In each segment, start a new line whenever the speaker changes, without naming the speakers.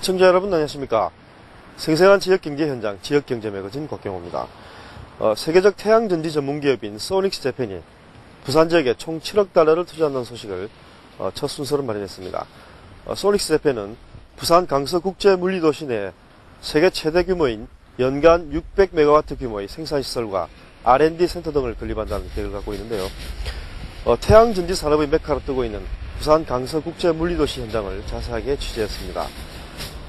시청자 여러분 안녕하십니까. 생생한 지역경제 현장 지역경제 매거진 곽경호입니다. 세계적 태양전지 전문기업인 소닉스 재팬이 부산 지역에 총 7억 달러를 투자한다는 소식을 첫 순서로 마련했습니다. 소닉스 재팬은 부산 강서국제물리도시 내 세계 최대 규모인 연간 600메가와트 규모의 생산시설과 R&D 센터 등을 건립한다는 계획을 갖고 있는데요. 태양전지 산업의 메카로 뜨고 있는 부산 강서국제물리도시 현장을 자세하게 취재했습니다.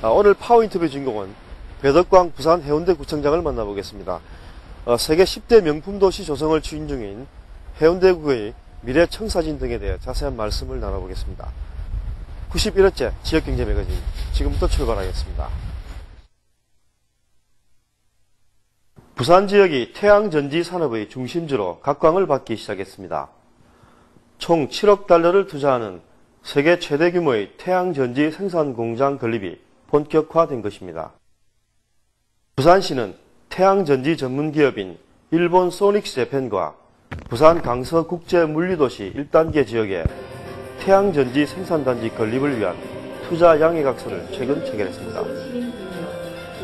오늘 파워인터뷰 주인공은 배덕광 부산 해운대구청장을 만나보겠습니다. 세계 10대 명품도시 조성을 추진 중인 해운대구의 미래청사진 등에 대해 자세한 말씀을 나눠보겠습니다. 91회째 지역경제 매거진 지금부터 출발하겠습니다. 부산 지역이 태양전지 산업의 중심지로 각광을 받기 시작했습니다. 총 7억 달러를 투자하는 세계 최대 규모의 태양전지 생산 공장 건립이 본격화된 것입니다. 부산시는 태양전지 전문기업인 일본 소닉스 재팬과 부산 강서국제물리도시 1단계 지역에 태양전지 생산단지 건립을 위한 투자 양해각서를 최근 체결했습니다.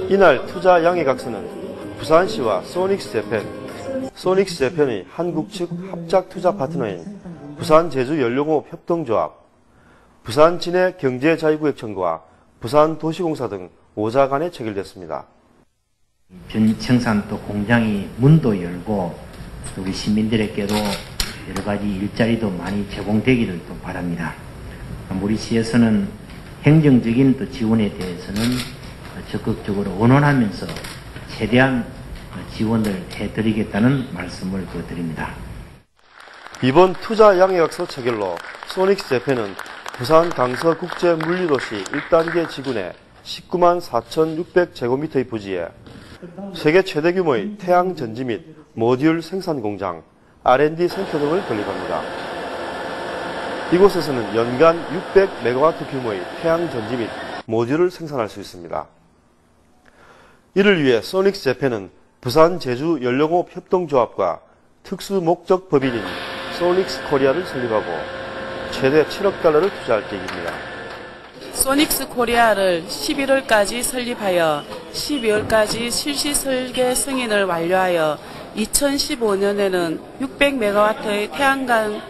이날 투자 양해각서는 부산시와 소닉스 재팬의 한국 측 합작 투자 파트너인 부산제주연료공업 협동조합, 부산진해경제자유구역청과 부산도시공사 등 5자 간에 체결됐습니다.
전지청산 또 공장이 문도 열고 또 우리 시민들에게도 여러 가지 일자리도 많이 제공되기를 또 바랍니다. 우리 시에서는 행정적인 또 지원에 대해서는 적극적으로 원원하면서 최대한 지원을 해드리겠다는 말씀을 드립니다.
이번 투자 양해각서 체결로 소닉스 재팬은 부산 강서국제물리도시 1단계 지구내 19만 4,600제곱미터의 부지에 세계 최대 규모의 태양전지 및 모듈 생산공장, R&D 센터 등을 건립합니다. 이곳에서는 연간 600메가와트 규모의 태양전지 및 모듈을 생산할 수 있습니다. 이를 위해 소닉스 재팬은 부산제주연료공업 협동조합과 특수목적법인인 소닉스 코리아를 설립하고 최대 7억 달러를 투자할 계획입니다.
소닉스 코리아를 11월까지 설립하여 12월까지 실시 설계 승인을 완료하여 2015년에는 600메가와트의 태양광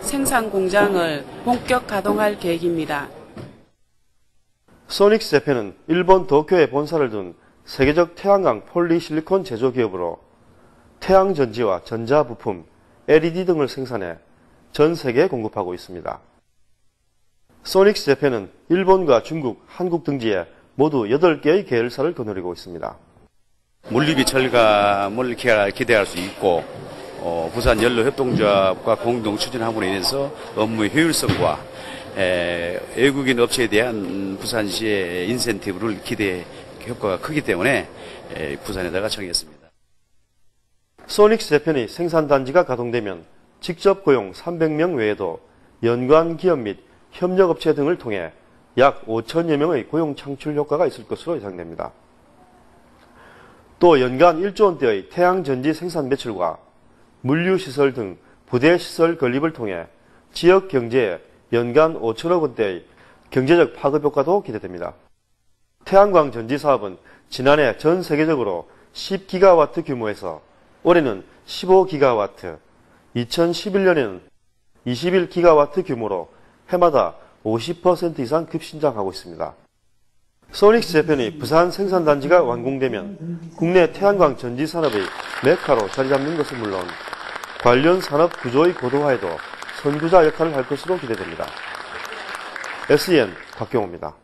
생산 공장을 본격 가동할 계획입니다.
소닉스 재팬은 일본 도쿄에 본사를 둔 세계적 태양광 폴리실리콘 제조기업으로 태양전지와 전자부품, LED 등을 생산해 전 세계에 공급하고 있습니다. 소닉스 재팬은 일본과 중국, 한국 등지에 모두 8개의 계열사를 거느리고 있습니다.
물류비 절감을 기대할 수 있고 부산 연료협동조합과 공동 추진함으로 인해서 업무의 효율성과 외국인 업체에 대한 부산시의 인센티브를 기대 효과가 크기 때문에 부산에다가 정했습니다.
소닉스 재팬의 생산단지가 가동되면 직접 고용 300명 외에도 연관 기업 및 협력업체 등을 통해 약 5천여 명의 고용 창출 효과가 있을 것으로 예상됩니다. 또 연간 1조 원대의 태양전지 생산 매출과 물류시설 등 부대시설 건립을 통해 지역 경제에 연간 5천억 원대의 경제적 파급 효과도 기대됩니다. 태양광 전지 사업은 지난해 전 세계적으로 10기가와트 규모에서 올해는 15기가와트, 2011년에는 21기가와트 규모로 해마다 50% 이상 급신장하고 있습니다. 소닉스 재팬의 부산 생산단지가 완공되면 국내 태양광 전지 산업의 메카로 자리 잡는 것은 물론 관련 산업 구조의 고도화에도 선구자 역할을 할 것으로 기대됩니다. SEN 곽경호입니다.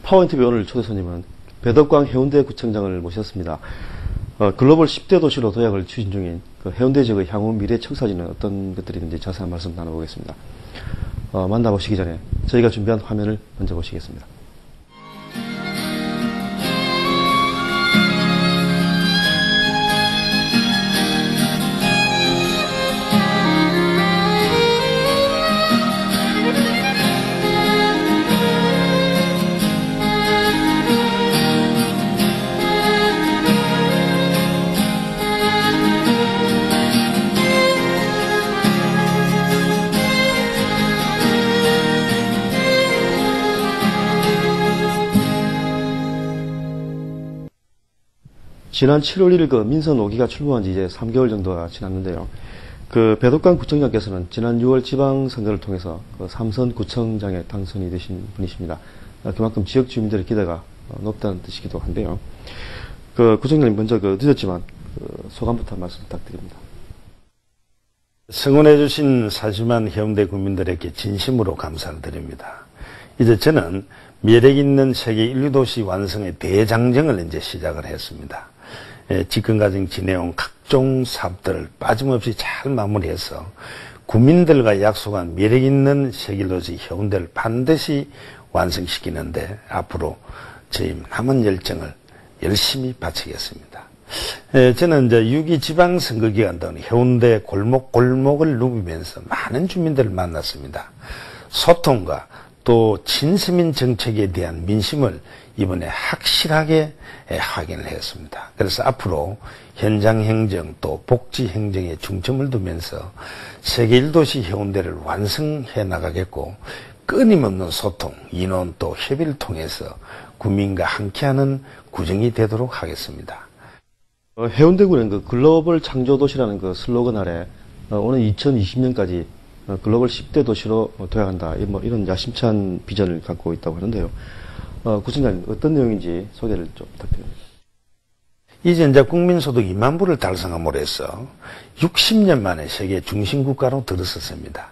파워인터뷰 오늘 초대 손님은 배덕광 해운대구청장을 모셨습니다. 글로벌 10대 도시로 도약을 추진 중인 해운대 지역의 향후 미래 청사진은 어떤 것들이 있는지 자세한 말씀 나눠보겠습니다. 만나보시기 전에 저희가 준비한 화면을 먼저 보시겠습니다. 지난 7월 1일 그 민선 5기가 출범한 지 이제 3개월 정도가 지났는데요. 그 배덕관 구청장께서는 지난 6월 지방선거를 통해서 그 삼선 구청장에 당선이 되신 분이십니다. 그만큼 지역 주민들의 기대가 높다는 뜻이기도 한데요. 그 구청장님 먼저 늦었지만 소감부터 말씀 부탁드립니다.
성원해주신 40만 해운대 국민들에게 진심으로 감사를 드립니다. 이제 저는 매력있는 세계 인류도시 완성의 대장정을 이제 시작을 했습니다. 집권과정 지내온 각종 사업들을 빠짐없이 잘 마무리해서 국민들과 약속한 매력있는 세계도시 해운대를 반드시 완성시키는데 앞으로 저희 남은 열정을 열심히 바치겠습니다. 저는 이제 6.2 지방선거 기간 동안 해운대 골목골목을 누비면서 많은 주민들을 만났습니다. 소통과 또 친서민 정책에 대한 민심을 이번에 확실하게 확인을 했습니다. 그래서 앞으로 현장 행정 또 복지 행정에 중점을 두면서 세계 1도시 해운대를 완성해 나가겠고 끊임없는 소통, 인원 또 협의를 통해서 국민과 함께하는 구정이 되도록 하겠습니다.
해운대구는 그 글로벌 창조도시라는 그 슬로건 아래 오늘 2020년까지 글로벌 10대 도시로 도약한다. 이런 야심찬 비전을 갖고 있다고 하는데요. 구청장님 어떤 내용인지 소개를 좀 부탁드립니다.
이제 국민소득 2만 불을 달성함으로 해서 60년 만에 세계 중심국가로 들어섰습니다.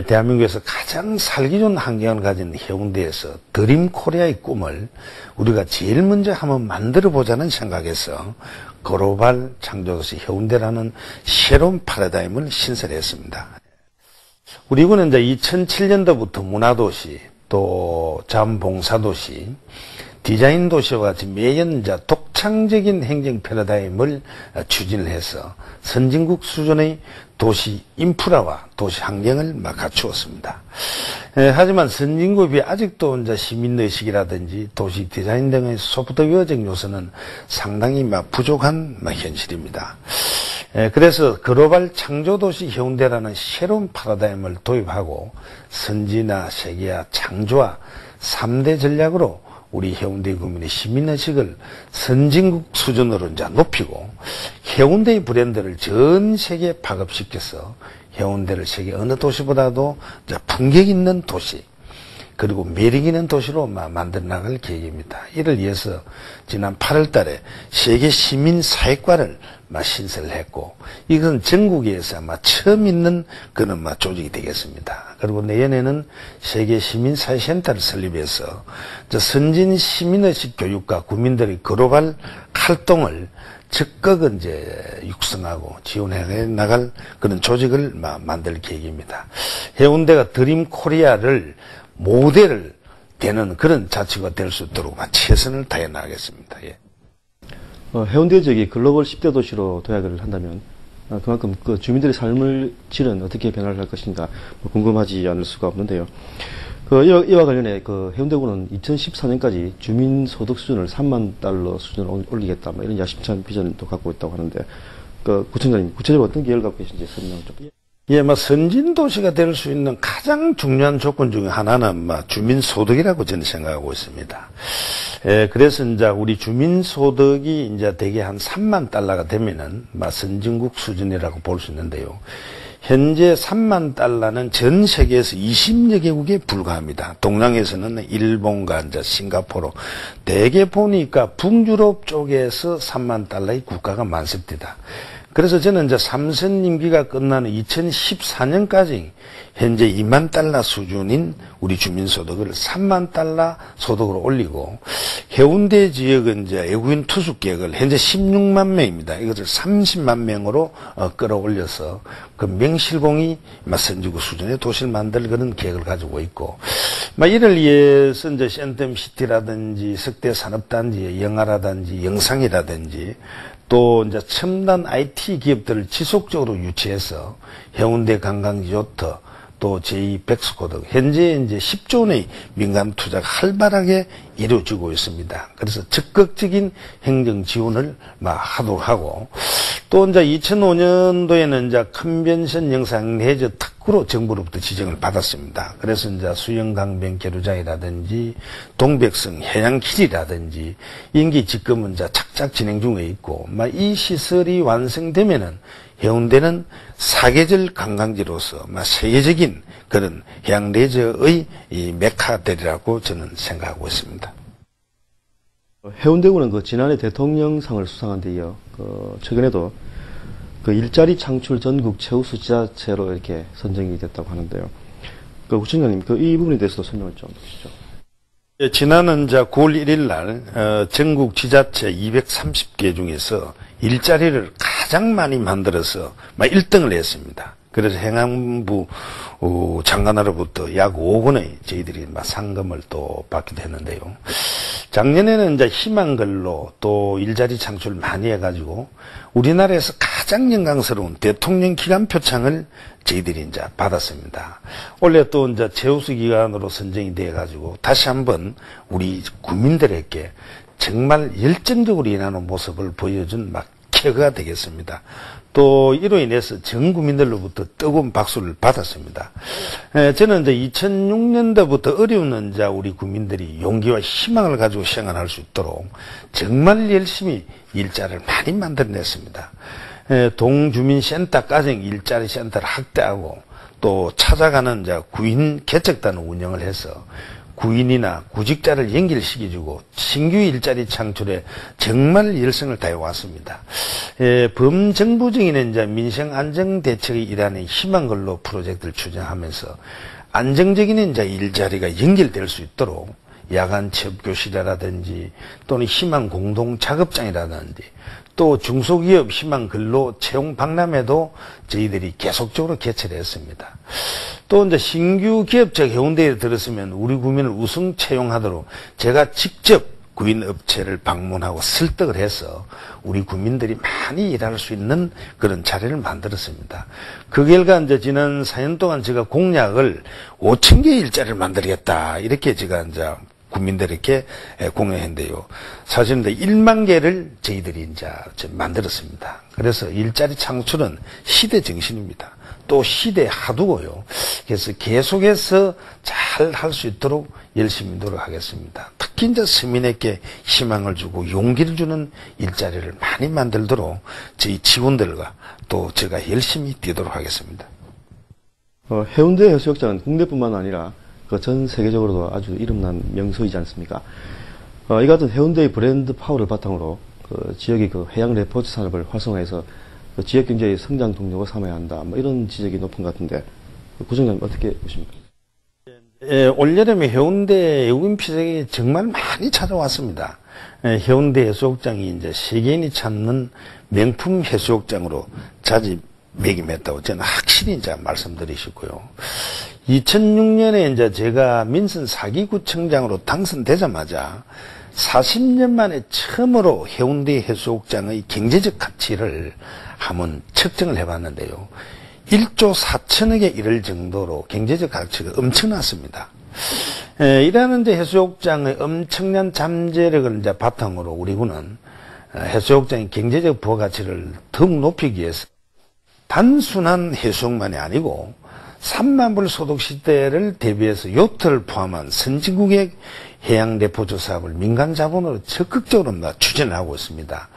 대한민국에서 가장 살기 좋은 환경을 가진 해운대에서 드림 코리아의 꿈을 우리가 제일 먼저 한번 만들어 보자는 생각에서 글로벌 창조도시 해운대라는 새로운 패러다임을 신설했습니다. 우리 군은 이제 2007년도부터 문화도시 또 자원봉사도시 디자인 도시와 같이 매년 독창적인 행정 패러다임을 추진을 해서 선진국 수준의 도시 인프라와 도시 환경을 갖추었습니다. 하지만 선진국이 아직도 시민의식이라든지 도시 디자인 등의 소프트웨어적 요소는 상당히 부족한 현실입니다. 그래서 글로벌 창조도시 해운대라는 새로운 패러다임을 도입하고 선진화, 세계화, 창조화 3대 전략으로 우리 해운대 국민의 시민의식을 선진국 수준으로 높이고 해운대의 브랜드를 전 세계에 파급시켜서 해운대를 세계 어느 도시보다도 품격 있는 도시 그리고 매력 있는 도시로 만들어 나갈 계획입니다. 이를 위해서 지난 8월 달에 세계 시민사회과를 신설을 했고 이것은 전국에서 처음 있는 그런 조직이 되겠습니다. 그리고 내년에는 세계 시민사회센터를 설립해서 선진 시민의식 교육과 국민들의 글로벌 활동을 적극 육성하고 지원해 나갈 그런 조직을 만들 계획입니다. 해운대가 드림 코리아를 모델을 되는 그런 자치가 될 수 있도록 최선을 다해 나가겠습니다. 예.
해운대 지역이 글로벌 10대 도시로 도약을 한다면 그만큼 그 주민들의 삶의 질은 어떻게 변화를 할 것인가 궁금하지 않을 수가 없는데요. 이와 관련해 해운대구는 2014년까지 주민 소득 수준을 3만 달러 수준으로 올리겠다 이런 야심찬 비전도 갖고 있다고 하는데 구청장님 구체적으로 어떤 계획을 갖고 계신지 설명을 좀.
예, 선진 도시가 될 수 있는 가장 중요한 조건 중에 하나는 주민 소득이라고 저는 생각하고 있습니다. 그래서 우리 주민 소득이 대개 한 3만 달러가 되면은 선진국 수준이라고 볼 수 있는데요. 현재 3만 달러는 전 세계에서 20여 개국에 불과합니다. 동양에서는 일본과 싱가포르 대개 보니까 북유럽 쪽에서 3만 달러의 국가가 많습니다. 그래서 저는 3선 임기가 끝나는 2014년까지 현재 2만 달러 수준인 우리 주민소득을 3만 달러 소득으로 올리고 해운대 지역은 외국인 투숙 계획을 현재 16만 명입니다. 이것을 30만 명으로 끌어올려서 그 명실공히 선진국 수준의 도시를 만들 그런 계획을 가지고 있고 이를 위해서 센텀시티라든지 석대 산업단지, 영화라든지 영상이라든지 또 첨단 IT 기업들을 지속적으로 유치해서 해운대 관광리조트 또 제2백스코 등 현재 10조 원의 민간 투자가 활발하게 이루어지고 있습니다. 그래서 적극적인 행정 지원을 하도록 하고 또 이제 2005년도에는 이제 컨벤션 영상 레저 특구로 정부로부터 지정을 받았습니다. 그래서 이제 수영강변 계류장이라든지 동백성 해양길이라든지 임기 지금은 이제 착착 진행 중에 있고, 이 시설이 완성되면은 해운대는 사계절 관광지로서 세계적인 그런 해양 레저의 이 메카 되리라고 저는 생각하고 있습니다.
해운대구는 그 지난해 대통령상을 수상한 데 이어 최근에도 그 일자리 창출 전국 최우수 지자체로 이렇게 선정이 됐다고 하는데요. 구청장님, 이 부분에 대해서도 설명을 좀 해주시죠.
예, 지난해 9월 1일 날 전국 지자체 230개 중에서 일자리를 가장 많이 만들어서 1등을 했습니다. 그래서 행안부 장관으로부터 약 5억 원의 저희들이 상금을 또 받기도 했는데요. 작년에는 이제 희망글로 또 일자리 창출 많이 해가지고 우리나라에서 가장 영광스러운 대통령 기관 표창을 저희들이 이제 받았습니다. 올해 또 이제 최우수 기관으로 선정이 돼가지고 다시 한번 우리 국민들에게 정말 열정적으로 일하는 모습을 보여준 쾌거가 되겠습니다. 또 이로 인해서 전 국민들로부터 뜨거운 박수를 받았습니다. 저는 이제 2006년도부터 어려운 우리 국민들이 용기와 희망을 가지고 생활할 수 있도록 정말 열심히 일자리를 많이 만들어냈습니다. 동주민센터 가정 일자리 센터를 확대하고 또 찾아가는 구인 개척단을 운영을 해서 구인이나 구직자를 연결시켜주고 신규 일자리 창출에 정말 열성을 다해왔습니다. 범정부적인 민생안정대책의 일환인 희망근로 프로젝트를 추진하면서 안정적인 일자리가 연결될 수 있도록 야간 체육교실이라든지 또는 희망공동작업장이라든지 또 중소기업 희망근로 채용 박람회도 저희들이 계속적으로 개최를 했습니다. 또 이제 신규 기업체 해운대에 들었으면 우리 국민을 우선 채용하도록 제가 직접 구인업체를 방문하고 설득을 해서 우리 국민들이 많이 일할 수 있는 그런 자리를 만들었습니다. 그 결과 이제 지난 4년 동안 제가 공약을 5,000개 일자리를 만들겠다 이렇게 제가 이제 국민들에게 공유했는데요. 사실은 1만 개를 저희들이 이제 만들었습니다. 그래서 일자리 창출은 시대 정신입니다. 또 시대 하두고요. 그래서 계속해서 잘 할 수 있도록 열심히 노력하겠습니다. 특히 이제 서민에게 희망을 주고 용기를 주는 일자리를 많이 만들도록 저희 직원들과 또 제가 열심히 뛰도록 하겠습니다.
해운대 해수욕장은 국내뿐만 아니라 전 세계적으로도 아주 이름난 명소이지 않습니까? 이 같은 해운대의 브랜드 파워를 바탕으로 지역의 해양 레포츠 산업을 활성화해서 지역 경제의 성장 동력을 삼아야 한다. 이런 지적이 높은 것 같은데 구청장님 어떻게 보십니까?
올여름에 해운대 외국인 피서객이 정말 많이 찾아왔습니다. 해운대 해수욕장이 이제 세계인이 찾는 명품 해수욕장으로 자리매김했다고 저는 확실히 이제 말씀드리시고요. 2006년에 이제 제가 민선 4기 구청장으로 당선되자마자 40년 만에 처음으로 해운대 해수욕장의 경제적 가치를 한번 측정을 해봤는데요. 1조 4천억에 이를 정도로 경제적 가치가 엄청났습니다. 이러한 이제 해수욕장의 엄청난 잠재력을 이제 바탕으로 우리 군은 해수욕장의 경제적 부가가치를 더욱 높이기 위해서 단순한 해수욕만이 아니고 3만 불 소득 시대를 대비해서 요트를 포함한 선진국의 해양 레포츠 사업을 민간 자본으로 적극적으로 추진을 하고 있습니다.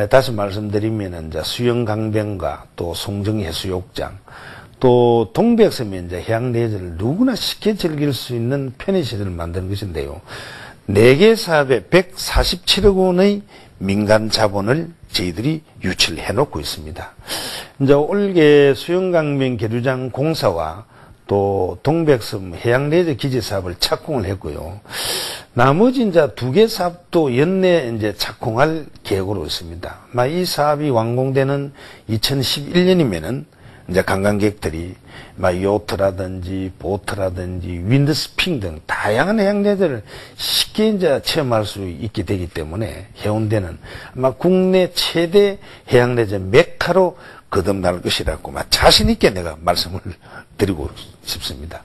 다시 말씀드리면 이제 수영 강변과 또 송정 해수욕장 또 동백섬의 이제 해양 레저를 누구나 쉽게 즐길 수 있는 편의시설을 만드는 것인데요. 4개 사업에 147억 원의 민간 자본을 저희들이 유치를 해놓고 있습니다. 이제 올해 수영강변 계류장 공사와 또 동백섬 해양레저 기지 사업을 착공을 했고요. 나머지 이제 2개 사업도 연내 이제 착공할 계획으로 있습니다. 이 사업이 완공되는 2011년이면은 이제 관광객들이 요트라든지 보트라든지 윈드스핑 등 다양한 해양레저를 쉽게 이제 체험할 수 있게 되기 때문에 해운대는 아마 국내 최대 해양레저 메카로 거듭날 것이라고 자신 있게 내가 말씀을 드리고 싶습니다.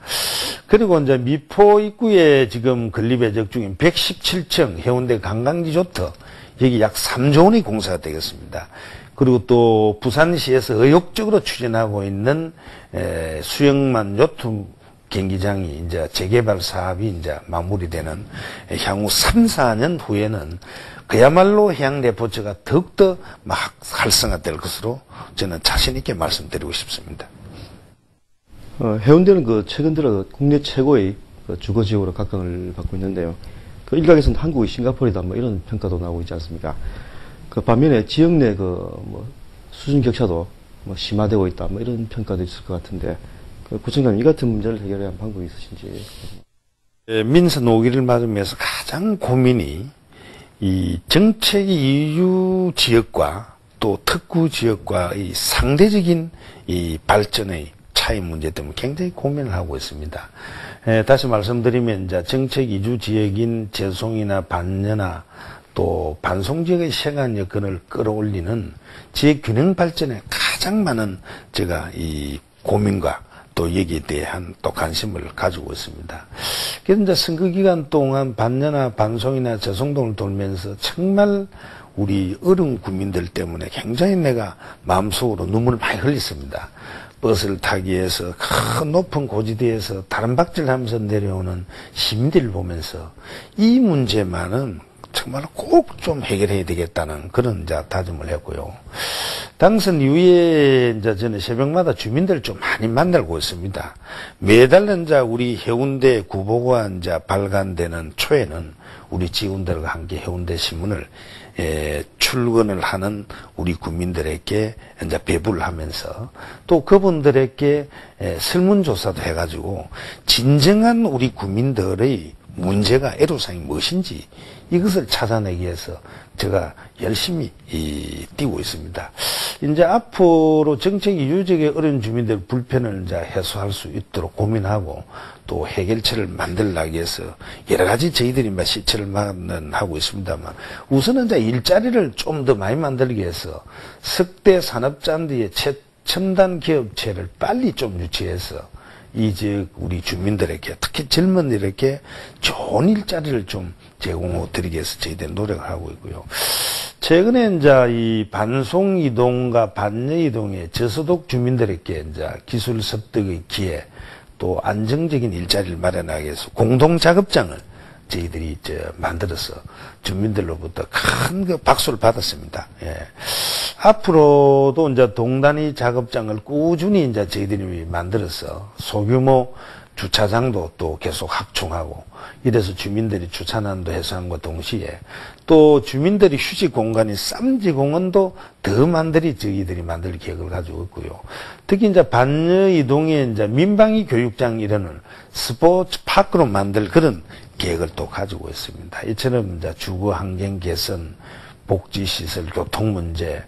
그리고 이제 미포 입구에 지금 건립예정 중인 117층 해운대 관광 리조트 여기 약 3조 원의 공사가 되겠습니다. 그리고 또 부산시에서 의욕적으로 추진하고 있는 수영만 요트 경기장이 이제 재개발 사업이 이제 마무리되는 향후 3, 4년 후에는 그야말로 해양 레포츠가 더욱더 막 활성화될 것으로 저는 자신 있게 말씀드리고 싶습니다.
해운대는 최근 들어 국내 최고의 주거 지역으로 각광을 받고 있는데요. 일각에서는 한국의 싱가포르이다 이런 평가도 나오고 있지 않습니까? 반면에 지역 내 수준 격차도 심화되고 있다 이런 평가도 있을 것 같은데 구청장님 이 같은 문제를 해결해야 할 방법이 있으신지.
민선 5기를 맞으면서 가장 고민이 이 정책 이유 지역과 또 특구 지역과의 상대적인 이 발전의 차이 문제 때문에 굉장히 고민을 하고 있습니다. 다시 말씀드리면 이제 정책 이주 지역인 제송이나 반려나 또 반송 지역의 생활 여건을 끌어올리는 지역 균형 발전에 가장 많은 제가 이 고민과 또 여기에 대한 또 관심을 가지고 있습니다. 그래서 이제 선거 기간 동안 반려나 반송이나 제송동을 돌면서 정말 우리 어려운 국민들 때문에 굉장히 내가 마음속으로 눈물을 많이 흘렸습니다. 버스를 타기 위해서 큰 높은 고지대에서 다른박질하면서 내려오는 시민들을 보면서 이 문제만은 정말 꼭 좀 해결해야 되겠다는 그런 이제 다짐을 했고요. 당선 이후에 이제 저는 새벽마다 주민들을 좀 많이 만나고 있습니다. 매달 이제 우리 해운대 구보가 이제 발간되는 초에는 우리 직원들과 함께 해운대 신문을 출근을 하는 우리 국민들에게 이제 배부를 하면서 또 그분들에게 설문조사도 해가지고 진정한 우리 국민들의 문제가 애로사항이 무엇인지 이것을 찾아내기 위해서 제가 열심히 뛰고 있습니다. 이제 앞으로 정책 이주지역의 어려운 주민들의 불편을 이제 해소할 수 있도록 고민하고 또 해결책을 만들기 위해서 여러 가지 저희들이 시책을 마련하고 있습니다만 우선은 이제 일자리를 좀 더 많이 만들기 위해서 석대 산업잔디의 최첨단 기업체를 빨리 좀 유치해서 이 지역 우리 주민들에게 특히 젊은이들에게 좋은 일자리를 좀 제공해 드리기 위해서 저희들이 노력을 하고 있고요. 최근에 이제 이 반송 이동과 반려 이동의 저소득 주민들에게 이제 기술 습득의 기회 또 안정적인 일자리를 마련하기 위해서 공동 작업장을 저희들이 만들어서 주민들로부터 큰 박수를 받았습니다. 예. 앞으로도 이제 동단위 작업장을 꾸준히 이제 저희들이 만들어서 소규모 주차장도 또 계속 확충하고 이래서 주민들이 주차난도 해소함과 동시에 또 주민들이 휴식 공간인 쌈지공원도 더 저희들이 만들 계획을 가지고 있고요. 특히 이제 반려 이동에 이제 민방위 교육장 이런 스포츠 파크로 만들 그런 계획을 또 가지고 있습니다. 이처럼 이제 주거 환경 개선, 복지시설, 교통 문제,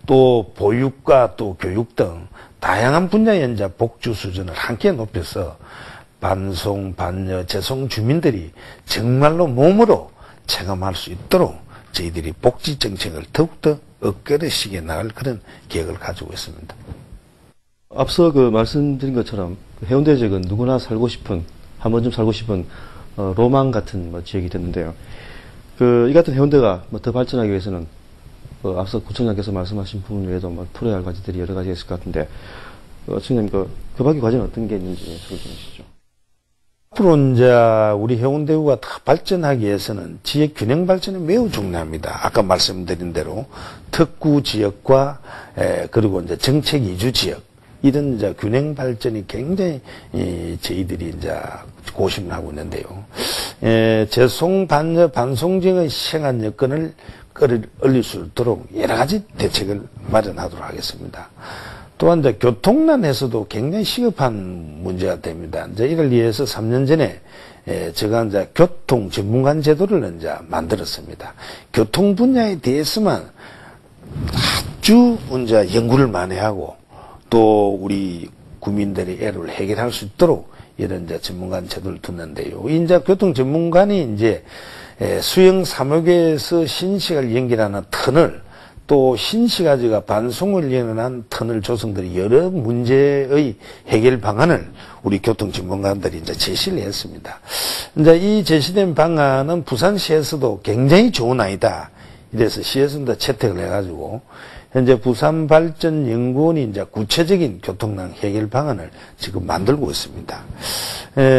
또 보육과 또 교육 등 다양한 분야의 이제 복주 수준을 함께 높여서 반송, 반려, 재송 주민들이 정말로 몸으로 체감할 수 있도록 저희들이 복지 정책을 더욱더 업그레이드시켜 나갈 그런 계획을 가지고 있습니다.
앞서 말씀드린 것처럼 해운대 지역은 누구나 살고 싶은, 한 번쯤 살고 싶은 로망 같은 지역이 됐는데요. 이 같은 해운대가 더 발전하기 위해서는 앞서 구청장께서 말씀하신 부분 외에도 풀어야 할 과제들이 여러 가지 있을 것 같은데, 구청장님 그 밖의 과제는 어떤 게 있는지 소개 좀 해주시죠.
앞으로 이제 우리 해운대구가 더 발전하기 위해서는 지역 균형 발전이 매우 중요합니다. 아까 말씀드린 대로 특구 지역과 그리고 이제 정책 이주 지역 이런 이제 균형 발전이 굉장히 저희들이 이제 고심을 하고 있는데요. 재송 반려 반송 지역의 생활 여건을 끌어올릴 수 있도록 여러 가지 대책을 마련하도록 하겠습니다. 또한 이제 교통난에서도 굉장히 시급한 문제가 됩니다. 이제 이를 위해서 3년 전에 제가 이제 교통 전문가 제도를 이제 만들었습니다. 교통 분야에 대해서만 아주 이제 연구를 많이 하고 또 우리 국민들의 애를 해결할 수 있도록 이런 이제 전문가 제도를 두는데요. 이제 교통 전문가는 이제 수영 3호에서 신시가를 연결하는 터널 또 신시가지가 반송을 연결한 터널 조성들이 여러 문제의 해결 방안을 우리 교통 전문가들이 이제 제시를 했습니다. 이제 이 제시된 방안은 부산시에서도 굉장히 좋은 아이다. 이래서 시에서도 채택을 해가지고 현재 부산발전연구원이 이제 구체적인 교통난 해결 방안을 지금 만들고 있습니다.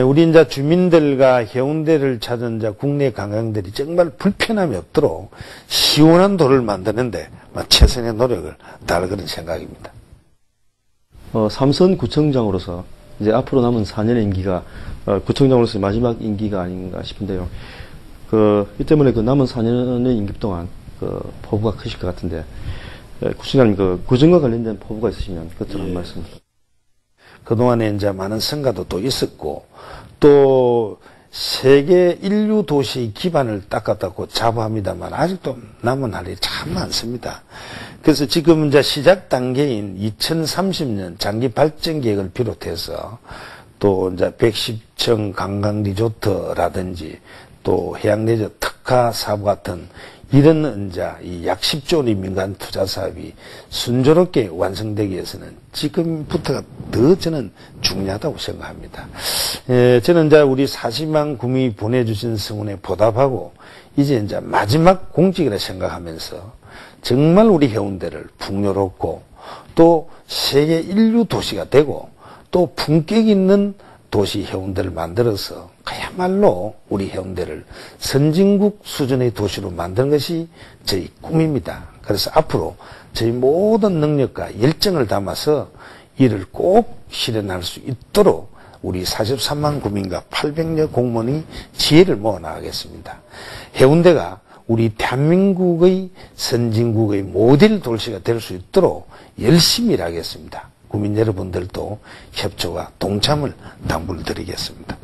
우리 이제 주민들과 해운대를 찾은 이제 국내 관광들이 정말 불편함이 없도록 시원한 도를 만드는데 최선의 노력을 다할 그런 생각입니다.
삼선 구청장으로서 이제 앞으로 남은 4년의 임기가 구청장으로서 마지막 임기가 아닌가 싶은데요. 이 때문에 그 남은 4년의 임기 동안 포부가 크실 것 같은데, 구청장님 구청과 관련된 포부가 있으시면 그것도 한 말씀.
그동안에 이제 많은 성과도 또 있었고, 또 세계 인류 도시 기반을 닦았다고 자부합니다만 아직도 남은 할 일이 참 많습니다. 그래서 지금 이제 시작 단계인 2030년 장기 발전 계획을 비롯해서 또 이제 110층 관광 리조트라든지 또 해양레저 특화 사업 같은 이런 이제 약 10조 원의 민간 투자 사업이 순조롭게 완성되기 위해서는 지금부터가 더 저는 중요하다고 생각합니다. 저는 이제 우리 40만 구민이 보내주신 성원에 보답하고 이제 마지막 공직이라 생각하면서 정말 우리 해운대를 풍요롭고 또 세계 인류 도시가 되고 또 품격 있는 도시 해운대를 만들어서 그야말로 우리 해운대를 선진국 수준의 도시로 만드는 것이 저희 꿈입니다. 그래서 앞으로 저희 모든 능력과 열정을 담아서 이를 꼭 실현할 수 있도록 우리 43만 구민과 800여 공무원이 지혜를 모아 나가겠습니다. 해운대가 우리 대한민국의 선진국의 모델 도시가 될 수 있도록 열심히 일하겠습니다. 국민 여러분들도 협조와 동참을 당부를 드리겠습니다.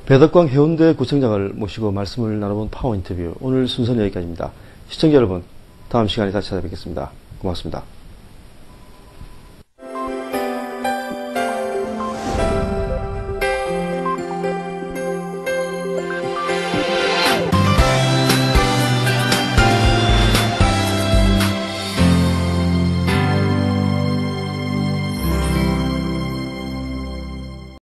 배덕광 해운대 구청장을 모시고 말씀을 나눠본 파워 인터뷰, 오늘 순서는 여기까지입니다. 시청자 여러분, 다음 시간에 다시 찾아뵙겠습니다. 고맙습니다.